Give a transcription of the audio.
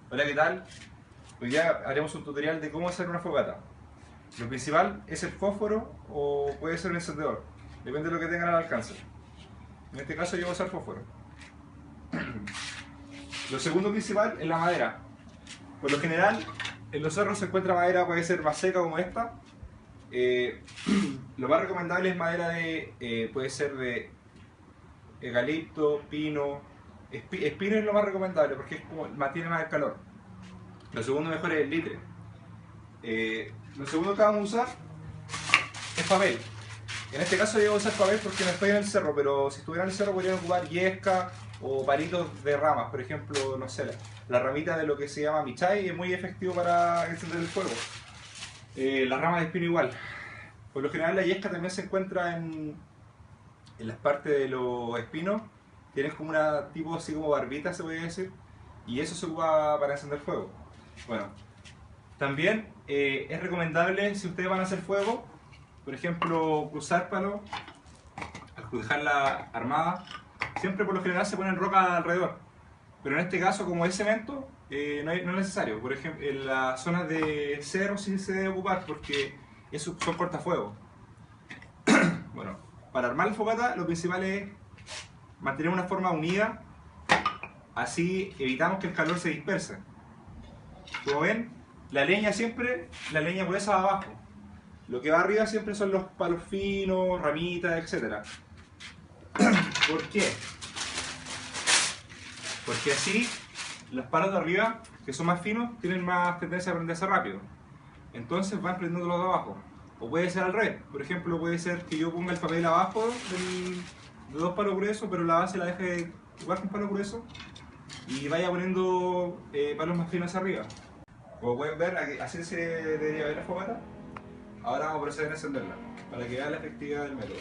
Hola, ¿qué tal? Hoy día haremos un tutorial de cómo hacer una fogata. Lo principal es el fósforo o puede ser un encendedor, depende de lo que tengan al alcance. En este caso yo voy a usar fósforo. Lo segundo principal es la madera. Por lo general, en los cerros se encuentra madera, puede ser más seca como esta. Lo más recomendable es madera puede ser de eucalipto, pino. Espino es lo más recomendable porque es como, mantiene más el calor. Lo segundo mejor es el litre. Lo segundo que vamos a usar es papel. En este caso yo voy a usar papel porque no estoy en el cerro, pero si estuviera en el cerro podrían ocupar yesca o palitos de ramas. Por ejemplo, no sé, la ramita de lo que se llama michay es muy efectivo para encender el fuego. Las ramas de espino igual. Por lo general la yesca también se encuentra en las partes de los espinos. Tienes como una tipo así como barbita, se puede decir, y eso se ocupa para encender fuego. Bueno, también es recomendable, si ustedes van a hacer fuego, por ejemplo, cruzar palo, al dejarla armada, siempre por lo general se ponen rocas alrededor. Pero en este caso, como es cemento, no es necesario. Por ejemplo, en las zonas de cerro sí se debe ocupar porque son cortafuegos. Bueno, para armar la fogata lo principal es mantener una forma unida, así evitamos que el calor se disperse. Como ven, la leña gruesa va abajo. Lo que va arriba siempre son los palos finos, ramitas, etc. ¿Por qué? Porque así los palos de arriba, que son más finos, tienen más tendencia a prenderse rápido. Entonces van prendiendo los de abajo. O puede ser al revés. Por ejemplo, puede ser que yo ponga el papel abajo de dos palos gruesos, pero la base la deje igual con palo grueso y vaya poniendo palos más finos hacia arriba. Como pueden ver, así se debería ver la fogata. Ahora vamos a proceder a encenderla, para que vean la efectividad del método.